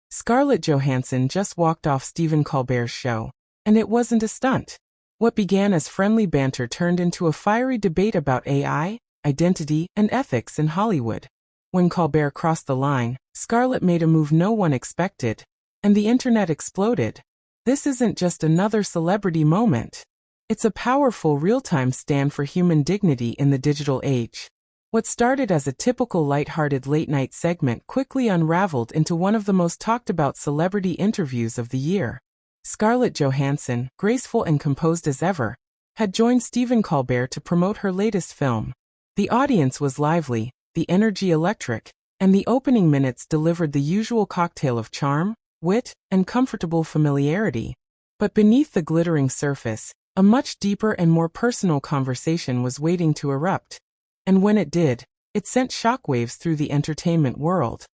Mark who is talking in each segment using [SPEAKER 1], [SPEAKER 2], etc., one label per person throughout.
[SPEAKER 1] Scarlett Johansson just walked off Stephen Colbert's show, and it wasn't a stunt. What began as friendly banter turned into a fiery debate about AI, identity, and ethics in Hollywood. When Colbert crossed the line, Scarlett made a move no one expected, and the internet exploded. This isn't just another celebrity moment. It's a powerful real-time stand for human dignity in the digital age. What started as a typical lighthearted late-night segment quickly unraveled into one of the most talked-about celebrity interviews of the year. Scarlett Johansson, graceful and composed as ever, had joined Stephen Colbert to promote her latest film. The audience was lively, the energy electric, and the opening minutes delivered the usual cocktail of charm, wit, and comfortable familiarity. But beneath the glittering surface, a much deeper and more personal conversation was waiting to erupt. And when it did, it sent shockwaves through the entertainment world.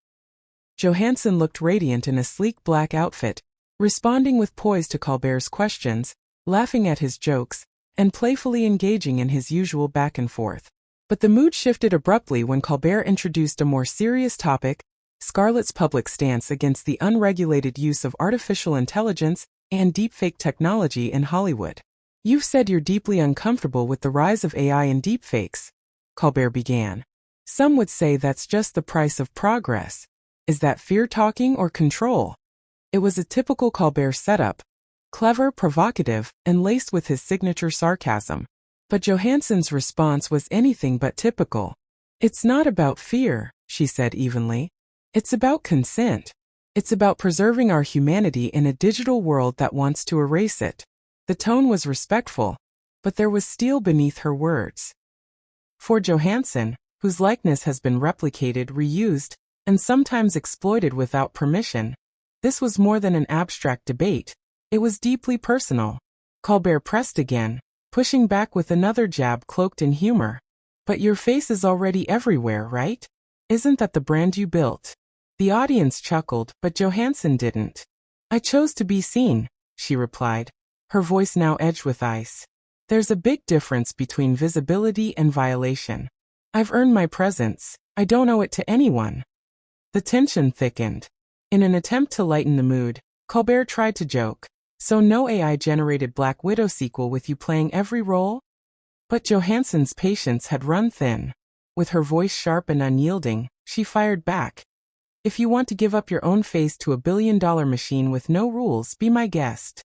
[SPEAKER 1] Johansson looked radiant in a sleek black outfit, responding with poise to Colbert's questions, laughing at his jokes, and playfully engaging in his usual back and forth. But the mood shifted abruptly when Colbert introduced a more serious topic: Scarlett's public stance against the unregulated use of artificial intelligence and deepfake technology in Hollywood. "You've said you're deeply uncomfortable with the rise of AI and deepfakes," Colbert began. "Some would say that's just the price of progress. Is that fear-talking or control?" It was a typical Colbert setup, clever, provocative, and laced with his signature sarcasm. But Johansson's response was anything but typical. "It's not about fear," she said evenly. "It's about consent. It's about preserving our humanity in a digital world that wants to erase it." The tone was respectful, but there was steel beneath her words. For Johansson, whose likeness has been replicated, reused, and sometimes exploited without permission, this was more than an abstract debate. It was deeply personal. Colbert pressed again, pushing back with another jab cloaked in humor. "But your face is already everywhere, right? Isn't that the brand you built?" The audience chuckled, but Johansson didn't. "I chose to be seen," she replied, her voice now edged with ice. "There's a big difference between visibility and violation. I've earned my presence. I don't owe it to anyone." The tension thickened. In an attempt to lighten the mood, Colbert tried to joke. "So no AI-generated Black Widow sequel with you playing every role?" But Johansson's patience had run thin. With her voice sharp and unyielding, she fired back. "If you want to give up your own face to a billion-dollar machine with no rules, be my guest."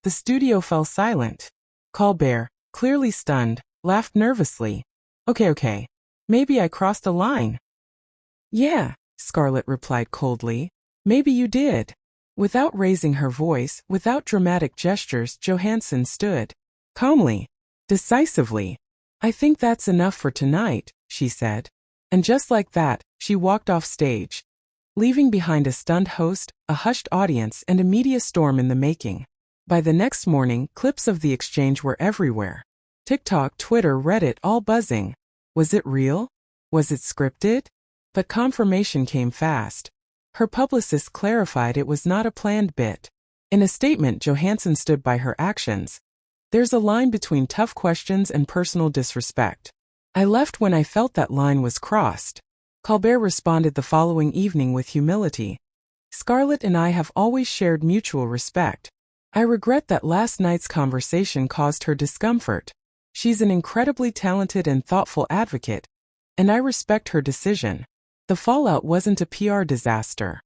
[SPEAKER 1] The studio fell silent. Colbert, clearly stunned, laughed nervously. Okay. Maybe I crossed a line." "Yeah," Scarlett replied coldly. "Maybe you did." Without raising her voice, without dramatic gestures, Johansson stood. Calmly, decisively. "I think that's enough for tonight," she said. And just like that, she walked off stage, leaving behind a stunned host, a hushed audience, and a media storm in the making. By the next morning, clips of the exchange were everywhere. TikTok, Twitter, Reddit, all buzzing. Was it real? Was it scripted? But confirmation came fast. Her publicist clarified it was not a planned bit. In a statement, Johansson stood by her actions. "There's a line between tough questions and personal disrespect. I left when I felt that line was crossed." Colbert responded the following evening with humility. "Scarlett and I have always shared mutual respect. I regret that last night's conversation caused her discomfort. She's an incredibly talented and thoughtful advocate, and I respect her decision." The fallout wasn't a PR disaster.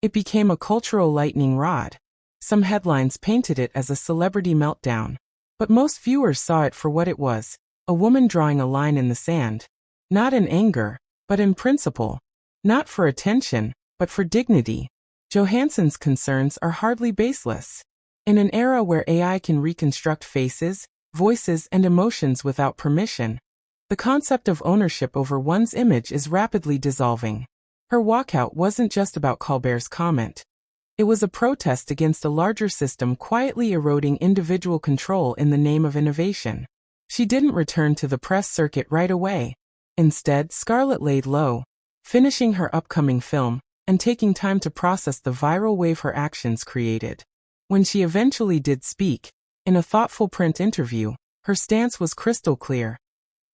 [SPEAKER 1] It became a cultural lightning rod. Some headlines painted it as a celebrity meltdown, but most viewers saw it for what it was: a woman drawing a line in the sand. Not in anger, but in principle. Not for attention, but for dignity. Johansson's concerns are hardly baseless. In an era where AI can reconstruct faces, voices, and emotions without permission, the concept of ownership over one's image is rapidly dissolving. Her walkout wasn't just about Colbert's comment. It was a protest against a larger system quietly eroding individual control in the name of innovation. She didn't return to the press circuit right away. Instead, Scarlett laid low, finishing her upcoming film and taking time to process the viral wave her actions created. When she eventually did speak, in a thoughtful print interview, her stance was crystal clear.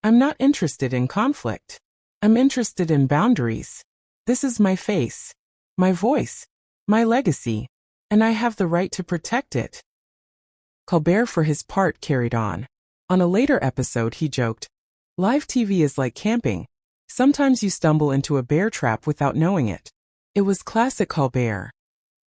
[SPEAKER 1] "I'm not interested in conflict. I'm interested in boundaries. This is my face, my voice, my legacy, and I have the right to protect it. Colbert, for his part, carried on. On a later episode, he joked, "Live TV is like camping. Sometimes you stumble into a bear trap without knowing it." It was classic Colbert.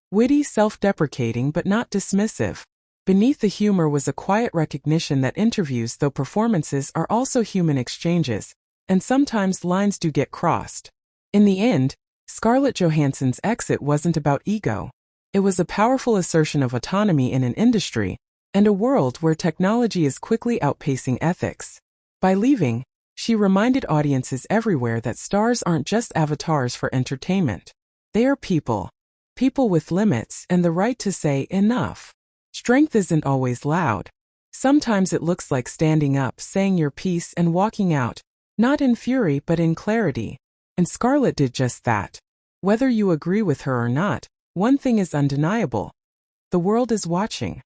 [SPEAKER 1] Witty, self-deprecating, but not dismissive. Beneath the humor was a quiet recognition that interviews, though performances, are also human exchanges, and sometimes lines do get crossed. In the end, Scarlett Johansson's exit wasn't about ego. It was a powerful assertion of autonomy in an industry, and a world where technology is quickly outpacing ethics. By leaving, she reminded audiences everywhere that stars aren't just avatars for entertainment. They are people. People with limits and the right to say enough. Strength isn't always loud. Sometimes it looks like standing up, saying your piece, and walking out, not in fury but in clarity. And Scarlett did just that. Whether you agree with her or not, one thing is undeniable. The world is watching.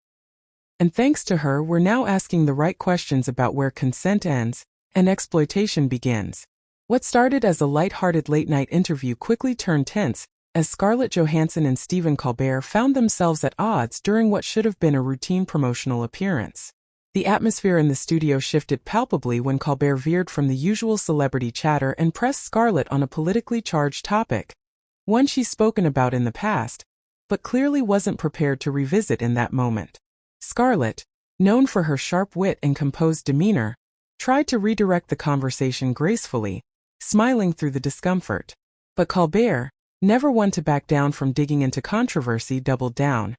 [SPEAKER 1] And thanks to her, we're now asking the right questions about where consent ends and exploitation begins. What started as a light-hearted late-night interview quickly turned tense as Scarlett Johansson and Stephen Colbert found themselves at odds during what should have been a routine promotional appearance. The atmosphere in the studio shifted palpably when Colbert veered from the usual celebrity chatter and pressed Scarlett on a politically charged topic, one she's spoken about in the past, but clearly wasn't prepared to revisit in that moment. Scarlett, known for her sharp wit and composed demeanor, tried to redirect the conversation gracefully, smiling through the discomfort. But Colbert, never one to back down from digging into controversy, doubled down,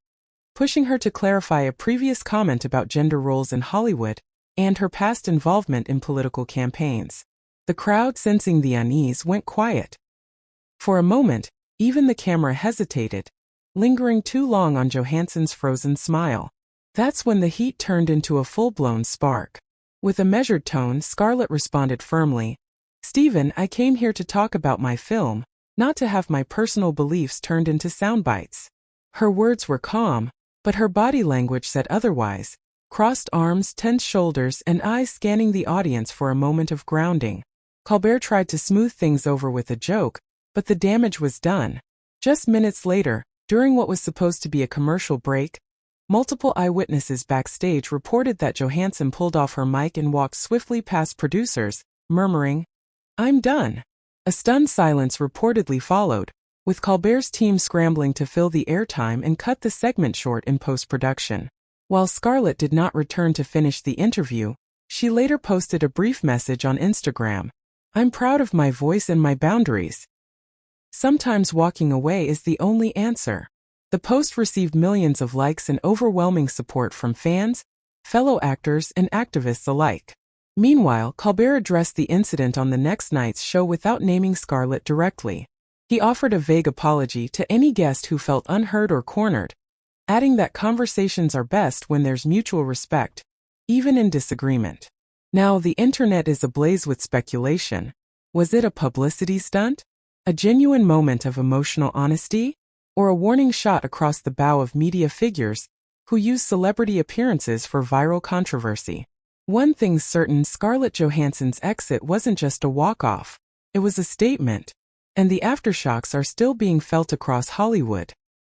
[SPEAKER 1] pushing her to clarify a previous comment about gender roles in Hollywood and her past involvement in political campaigns. The crowd, sensing the unease, went quiet. For a moment, even the camera hesitated, lingering too long on Johansson's frozen smile. That's when the heat turned into a full-blown spark. With a measured tone, Scarlett responded firmly, "Stephen, I came here to talk about my film, not to have my personal beliefs turned into sound bites." Her words were calm, but her body language said otherwise, crossed arms, tense shoulders, and eyes scanning the audience for a moment of grounding. Colbert tried to smooth things over with a joke, but the damage was done. Just minutes later, during what was supposed to be a commercial break, multiple eyewitnesses backstage reported that Johansson pulled off her mic and walked swiftly past producers, murmuring, "I'm done." A stunned silence reportedly followed, with Colbert's team scrambling to fill the airtime and cut the segment short in post-production. While Scarlett did not return to finish the interview, she later posted a brief message on Instagram, "I'm proud of my voice and my boundaries. Sometimes walking away is the only answer." The post received millions of likes and overwhelming support from fans, fellow actors, and activists alike. Meanwhile, Colbert addressed the incident on the next night's show without naming Scarlett directly. He offered a vague apology to any guest who felt unheard or cornered, adding that conversations are best when there's mutual respect, even in disagreement. Now, the internet is ablaze with speculation. Was it a publicity stunt? A genuine moment of emotional honesty? Or a warning shot across the bow of media figures who use celebrity appearances for viral controversy? One thing's certain, Scarlett Johansson's exit wasn't just a walk-off. It was a statement, and the aftershocks are still being felt across Hollywood.